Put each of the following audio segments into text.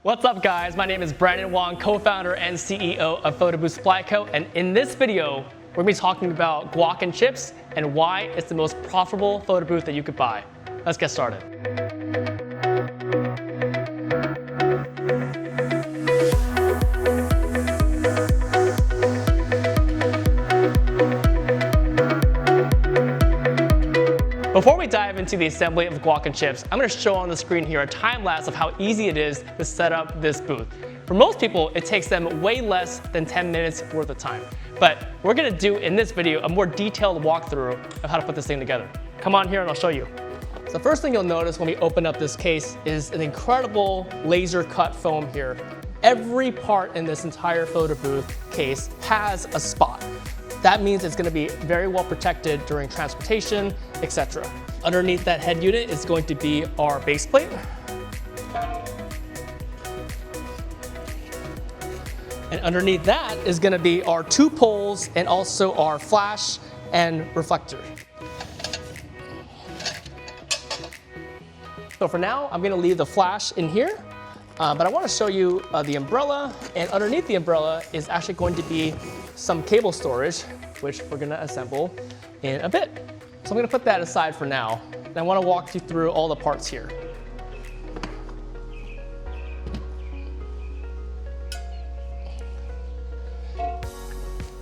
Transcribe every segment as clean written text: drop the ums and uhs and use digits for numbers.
What's up guys, my name is Brandon Wong, co-founder and CEO of Photobooth Supply Co. And in this video, we're gonna be talking about guac and chips and why it's the most profitable photo booth that you could buy. Let's get started. Before we dive into the assembly of guac and chips, I'm going to show on the screen here a time lapse of how easy it is to set up this booth. For most people, it takes them way less than 10 minutes worth of time. But we're going to do in this video a more detailed walkthrough of how to put this thing together. Come on here and I'll show you. So the first thing you'll notice when we open up this case is an incredible laser cut foam here. Every part in this entire photo booth case has a spot. That means it's going to be very well protected during transportation, etc. Underneath that head unit is going to be our base plate. And underneath that is going to be our two poles and also our flash and reflector. So for now, I'm going to leave the flash in here, but I want to show you the umbrella, and underneath the umbrella is actually going to be some cable storage, which we're going to assemble in a bit. So I'm going to put that aside for now, and I want to walk you through all the parts here.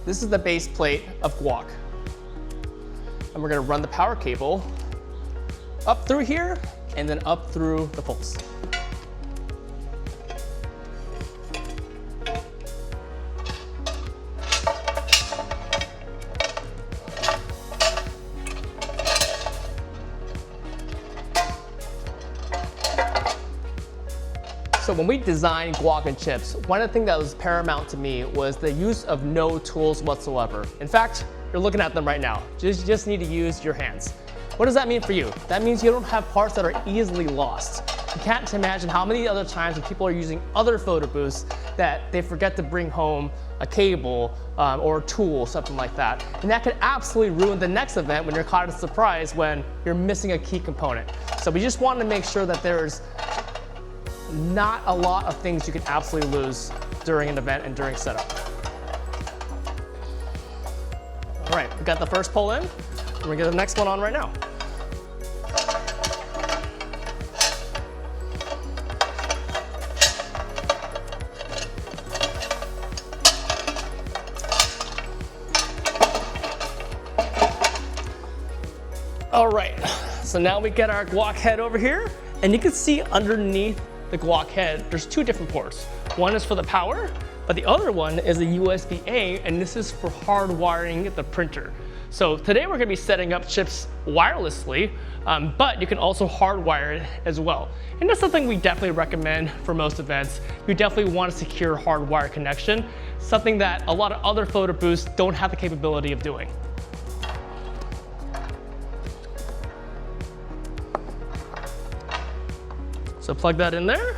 This is the base plate of guac, and we're going to run the power cable up through here and then up through the poles. So when we designed guac and chips, one of the things that was paramount to me was the use of no tools whatsoever. In fact, you're looking at them right now. You just need to use your hands. What does that mean for you? That means you don't have parts that are easily lost. You can't imagine how many other times when people are using other photo booths that they forget to bring home a cable or a tool, something like that. And that could absolutely ruin the next event when you're caught in a surprise when you're missing a key component. So we just wanted to make sure that there's not a lot of things you can absolutely lose during an event and during setup. All right, we got the first pole in. We're gonna get the next one on right now. All right, so now we get our guac head over here, and you can see underneath the guac head, there's two different ports. One is for the power, but the other one is a USB-A, and this is for hardwiring the printer. So today we're gonna be setting up chips wirelessly, but you can also hardwire it as well. And that's something we definitely recommend for most events. You definitely want a secure hardwire connection, something that a lot of other photo booths don't have the capability of doing. So plug that in there.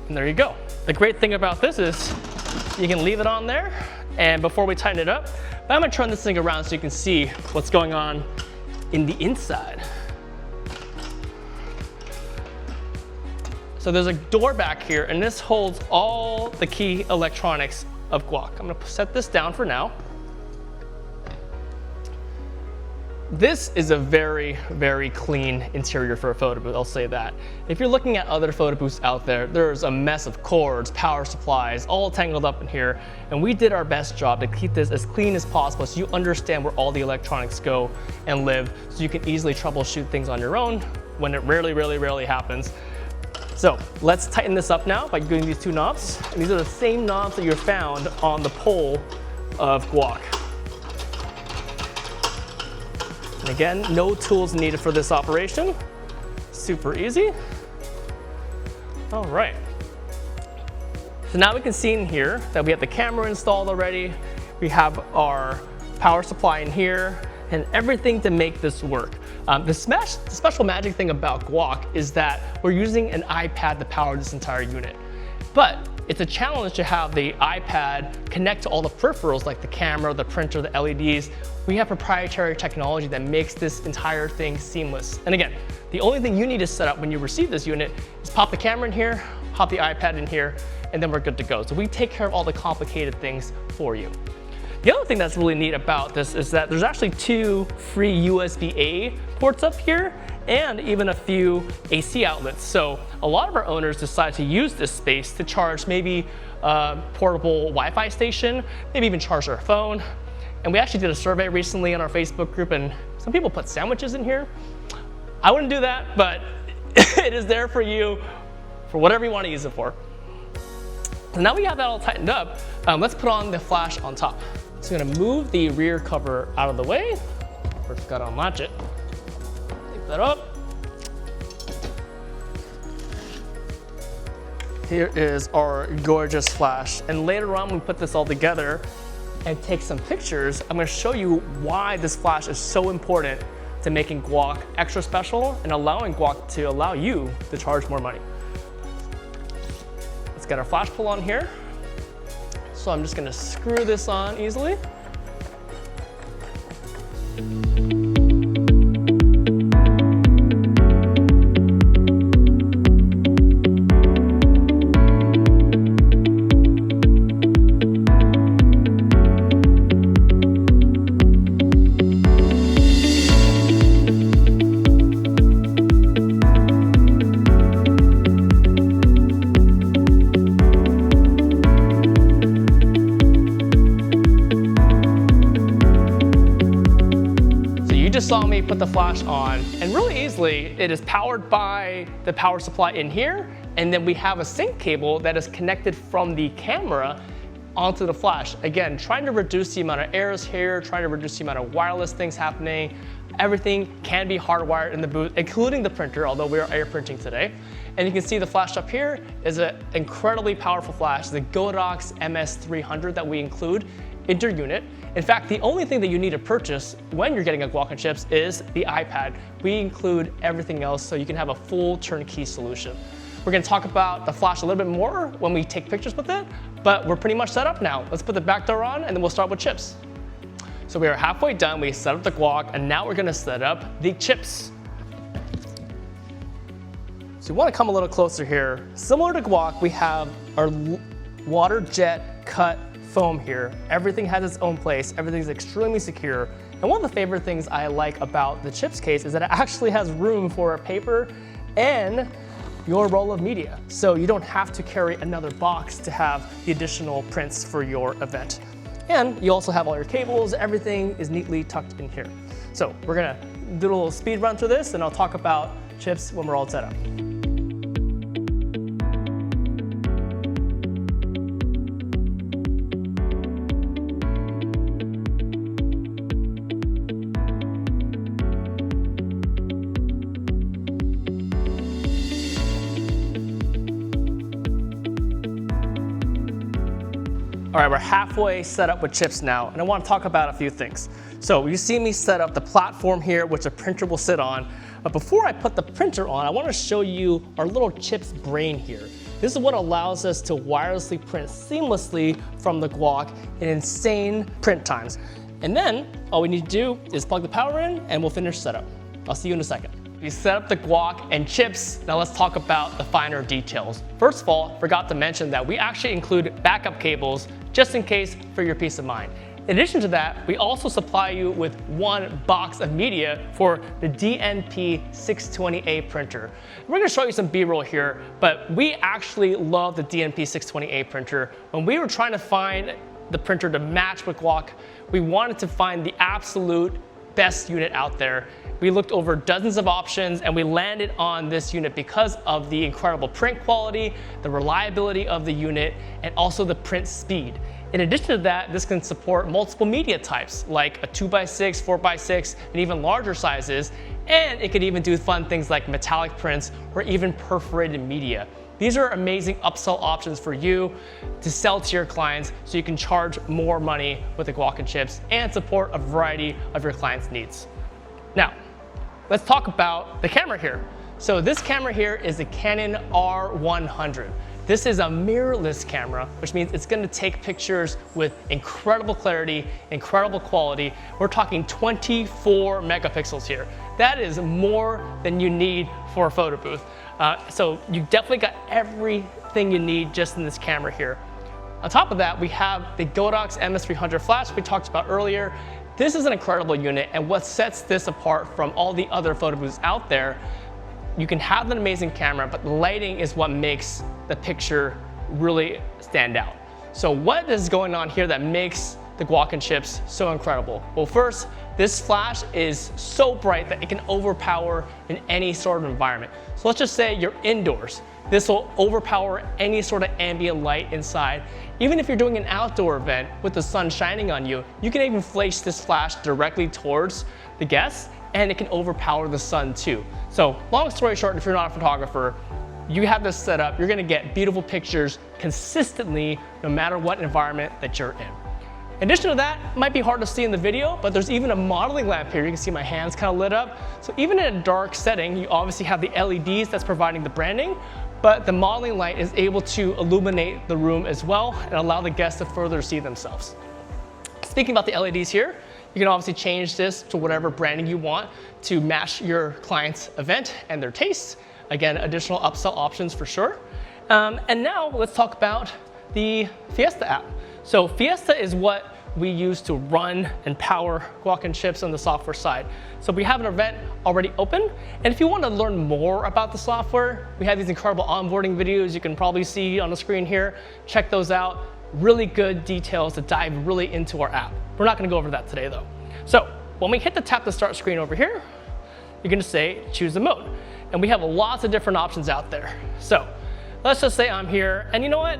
And there you go. The great thing about this is you can leave it on there, and before we tighten it up, I'm gonna turn this thing around so you can see what's going on in the inside. So there's a door back here, and this holds all the key electronics of guac. I'm gonna set this down for now. This is a very, very clean interior for a photo booth, I'll say that. If you're looking at other photo booths out there, there's a mess of cords, power supplies, all tangled up in here, and we did our best job to keep this as clean as possible so you understand where all the electronics go and live, so you can easily troubleshoot things on your own when it rarely happens. So let's tighten this up now by doing these two knobs. And these are the same knobs that you found on the pole of guac. And again, no tools needed for this operation. Super easy. All right. So now we can see in here that we have the camera installed already. We have our power supply in here and everything to make this work. The special magic thing about guac is that we're using an iPad to power this entire unit. But it's a challenge to have the iPad connect to all the peripherals like the camera, the printer, the LEDs. We have proprietary technology that makes this entire thing seamless. And again, the only thing you need to set up when you receive this unit is pop the camera in here, pop the iPad in here, and then we're good to go. So we take care of all the complicated things for you. The other thing that's really neat about this is that there's actually 2 free USB-A ports up here and even a few AC outlets. So a lot of our owners decide to use this space to charge maybe a portable Wi-Fi station, maybe even charge their phone. And we actually did a survey recently on our Facebook group, and some people put sandwiches in here. I wouldn't do that, but it is there for you for whatever you want to use it for. So now we have that all tightened up, let's put on the flash on top. So I'm gonna move the rear cover out of the way. First gotta unlatch it. Take that up. Here is our gorgeous flash. And later on, when we put this all together and take some pictures, I'm gonna show you why this flash is so important to making Guac extra special and allowing Guac to allow you to charge more money. Let's get our flash pull on here. So I'm just gonna screw this on easily. Just saw me put the flash on, and really easily it is powered by the power supply in here, and then we have a sync cable that is connected from the camera onto the flash. Again, trying to reduce the amount of errors here, trying to reduce the amount of wireless things happening. Everything can be hardwired in the booth, including the printer, although we are air printing today. And you can see the flash up here is an incredibly powerful flash, the Godox MS300 that we include in your unit. In fact, the only thing that you need to purchase when you're getting a Guac and Chips is the iPad. We include everything else so you can have a full turnkey solution. We're gonna talk about the flash a little bit more when we take pictures with it, but we're pretty much set up now. Let's put the back door on and then we'll start with chips. So we are halfway done, we set up the Guac, and now we're gonna set up the chips. So you wanna come a little closer here. Similar to Guac, we have our water jet cut foam here. Everything has its own place, everything's extremely secure. And one of the favorite things I like about the chips case is that it actually has room for a paper and your roll of media. So you don't have to carry another box to have the additional prints for your event. And you also have all your cables, everything is neatly tucked in here. So we're gonna do a little speed run through this, and I'll talk about chips when we're all set up. All right, we're halfway set up with chips now, and I want to talk about a few things. So you see me set up the platform here, which the printer will sit on. But before I put the printer on, I want to show you our little chips brain here. This is what allows us to wirelessly print seamlessly from the Guac in insane print times. And then all we need to do is plug the power in and we'll finish setup. I'll see you in a second. We set up the Guac and chips. Now let's talk about the finer details. First of all, forgot to mention that we actually include backup cables just in case for your peace of mind. In addition to that, we also supply you with one box of media for the DNP 620A printer. We're gonna show you some B-roll here, but we actually love the DNP 620A printer. When we were trying to find the printer to match with Guac, we wanted to find the absolute best unit out there. We looked over dozens of options and we landed on this unit because of the incredible print quality, the reliability of the unit, and also the print speed. In addition to that, this can support multiple media types like a 2x6, 4x6, and even larger sizes. And it could even do fun things like metallic prints or even perforated media. These are amazing upsell options for you to sell to your clients so you can charge more money with the Guac and Chips and support a variety of your clients' needs. Now, let's talk about the camera here. So this camera here is the Canon R100. This is a mirrorless camera, which means it's gonna take pictures with incredible clarity, incredible quality. We're talking 24 megapixels here. That is more than you need for a photo booth. So you definitely got everything you need just in this camera here. On top of that, we have the Godox MS300 flash we talked about earlier. This is an incredible unit, and what sets this apart from all the other photo booths out there, you can have an amazing camera, but the lighting is what makes the picture really stand out. So what is going on here that makes the Guac and chips so incredible? Well, first, this flash is so bright that it can overpower in any sort of environment. So let's just say you're indoors. This will overpower any sort of ambient light inside. Even if you're doing an outdoor event with the sun shining on you, you can even place this flash directly towards the guests, and it can overpower the sun too. So long story short, if you're not a photographer, you have this set up, you're gonna get beautiful pictures consistently no matter what environment that you're in. In addition to that, it might be hard to see in the video, but there's even a modeling lamp here. You can see my hands kind of lit up. So even in a dark setting, you obviously have the LEDs that's providing the branding, but the modeling light is able to illuminate the room as well and allow the guests to further see themselves. Speaking about the LEDs here, you can obviously change this to whatever branding you want to match your client's event and their tastes. Again, additional upsell options for sure. And now let's talk about the Fiesta app. So Fiesta is what we use to run and power Guac and chips on the software side. So we have an event already open, and if you want to learn more about the software, we have these incredible onboarding videos you can probably see on the screen here. Check those out. Really good details to dive really into our app. We're not going to go over that today though. So when we hit the tap to start screen over here, you're going to say choose a mode, and we have lots of different options out there. So let's just say I'm here, and you know what?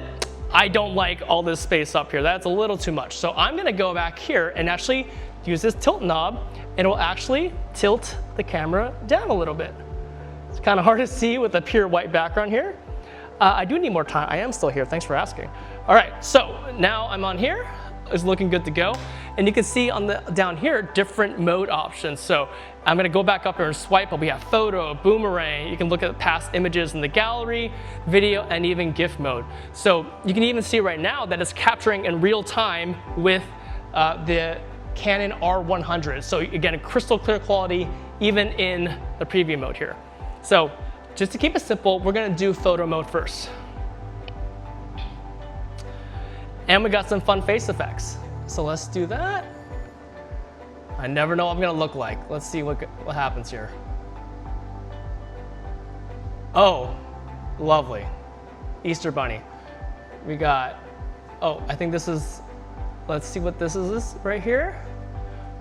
I don't like all this space up here. That's a little too much. So I'm gonna go back here and actually use this tilt knob, and it will actually tilt the camera down a little bit. It's kind of hard to see with a pure white background here. I do need more time. I am still here, thanks for asking. All right, so now I'm on here. It's looking good to go. And you can see on the down here, different mode options. So I'm gonna go back up here and swipe, but we have photo, boomerang. You can look at past images in the gallery, video, and even GIF mode. So you can even see right now that it's capturing in real time with the Canon R100. So again, crystal clear quality, even in the preview mode here. So just to keep it simple, we're gonna do photo mode first. And we got some fun face effects. So let's do that. I never know what I'm gonna look like. Let's see what happens here. Oh, lovely. Easter bunny. We got, oh, I think this is, let's see what this is right here.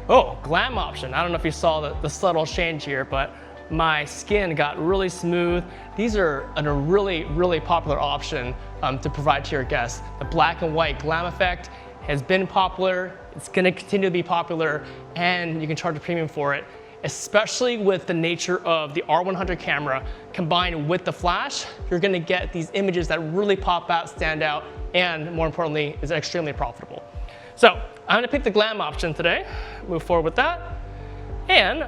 Oh, glam option. I don't know if you saw the subtle change here, but my skin got really smooth. These are a really, really popular option to provide to your guests. The black and white glam effect has been popular. It's gonna continue to be popular, and you can charge a premium for it, especially with the nature of the R100 camera combined with the flash. You're gonna get these images that really pop out, stand out, and more importantly, is extremely profitable. So I'm gonna pick the glam option today, move forward with that, and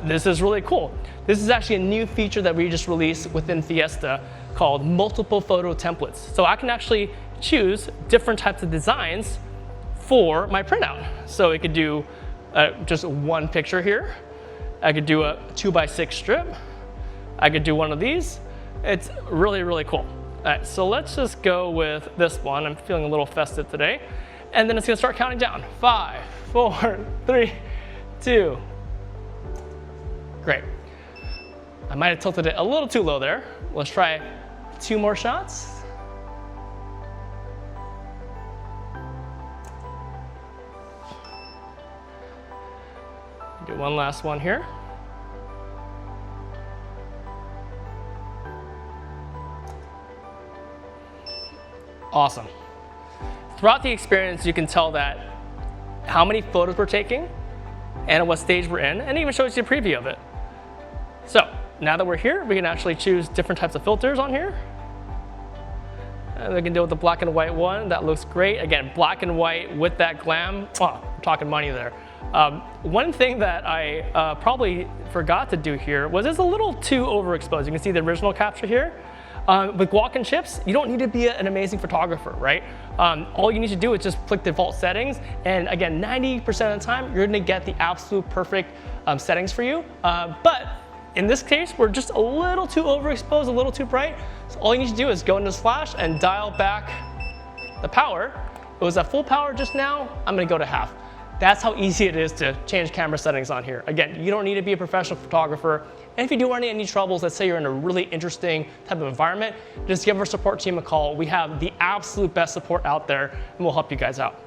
this is really cool. This is actually a new feature that we just released within Fiesta called multiple photo templates. So I can actually choose different types of designs for my printout. So it could do just one picture here. I could do a 2x6 strip. I could do one of these. It's really, really cool. All right, so let's just go with this one. I'm feeling a little festive today. And then it's gonna start counting down. 5, 4, 3, 2. Great. I might have tilted it a little too low there. Let's try 2 more shots. Do one last one here. Awesome. Throughout the experience, you can tell that how many photos we're taking and at what stage we're in, and it even shows you a preview of it. So now that we're here, we can actually choose different types of filters on here. And we can deal with the black and white one. That looks great. Again, black and white with that glam. Oh, I'm talking money there. One thing that I probably forgot to do here was it's a little too overexposed. You can see the original capture here. With Guac and chips, you don't need to be an amazing photographer, right? All you need to do is just click default settings, and again, 90% of the time, you're gonna get the absolute perfect settings for you. But in this case, we're just a little too overexposed, a little too bright. So all you need to do is go into Flash and dial back the power. It was at full power just now, I'm gonna go to half. That's how easy it is to change camera settings on here. Again, you don't need to be a professional photographer. And if you do run into any troubles, let's say you're in a really interesting type of environment, just give our support team a call. We have the absolute best support out there, and we'll help you guys out.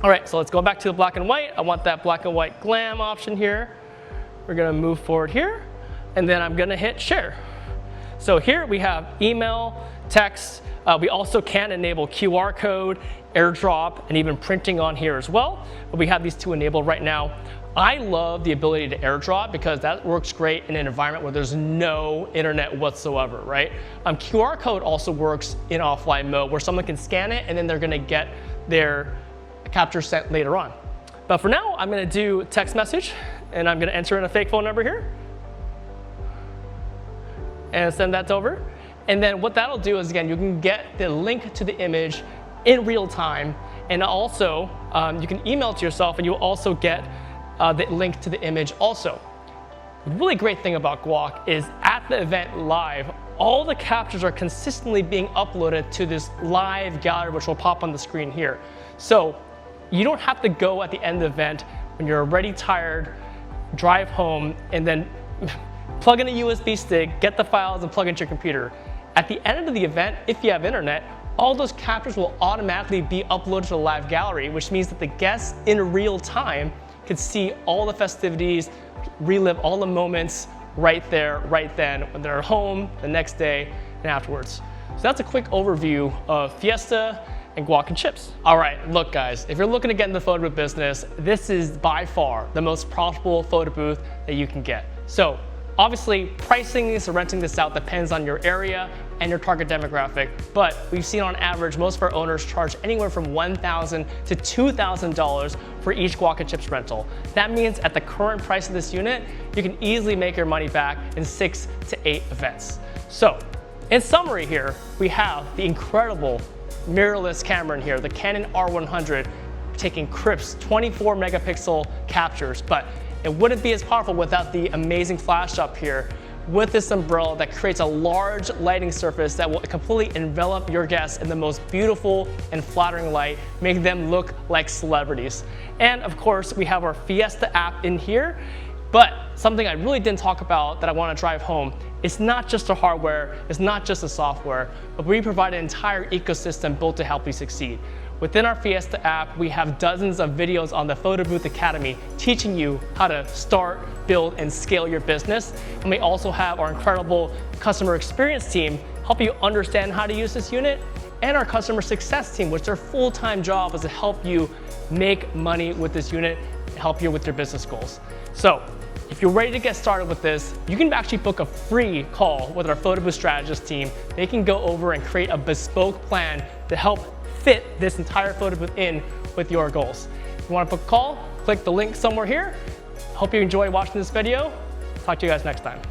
All right, so let's go back to the black and white. I want that black and white glam option here. We're gonna move forward here, and then I'm gonna hit share. So here we have email, text. We also can enable QR code, AirDrop, and even printing on here as well. But we have these two enabled right now. I love the ability to AirDrop because that works great in an environment where there's no internet whatsoever, right? QR code also works in offline mode where someone can scan it and then they're gonna get their capture sent later on. But for now, I'm gonna do text message and I'm gonna enter in a fake phone number here and send that over. And then what that'll do is, again, you can get the link to the image in real time, and also you can email it to yourself and you'll also get the link to the image also. The really great thing about Guac is at the event live, all the captures are consistently being uploaded to this live gallery, which will pop on the screen here. So you don't have to go at the end of the event when you're already tired, drive home, and then plug in a USB stick, get the files, and plug into your computer. At the end of the event, if you have internet, all those captures will automatically be uploaded to the live gallery, which means that the guests in real time could see all the festivities, relive all the moments right there, right then, when they're home, the next day, and afterwards. So that's a quick overview of Fiesta and Guac and chips. All right, look guys, if you're looking to get in the photo booth business, this is by far the most profitable photo booth that you can get. So obviously, pricing this or renting this out depends on your area and your target demographic, but we've seen on average, most of our owners charge anywhere from $1,000 to $2,000 for each Guac and chips rental. That means at the current price of this unit, you can easily make your money back in 6 to 8 events. So, in summary here, we have the incredible mirrorless camera in here, the Canon R100, taking crisp 24 megapixel captures, but it wouldn't be as powerful without the amazing flash up here with this umbrella that creates a large lighting surface that will completely envelop your guests in the most beautiful and flattering light, making them look like celebrities. And of course, we have our Fiesta app in here, but something I really didn't talk about that I want to drive home, it's not just the hardware, it's not just the software, but we provide an entire ecosystem built to help you succeed. Within our Fiesta app, we have dozens of videos on the Photobooth Academy teaching you how to start, build, and scale your business. And we also have our incredible customer experience team help you understand how to use this unit, and our customer success team, which their full-time job is to help you make money with this unit and help you with your business goals. So if you're ready to get started with this, you can actually book a free call with our Photobooth strategist team. They can go over and create a bespoke plan to help fit this entire photo booth in with your goals. If you want to book a call, click the link somewhere here. Hope you enjoy watching this video. Talk to you guys next time.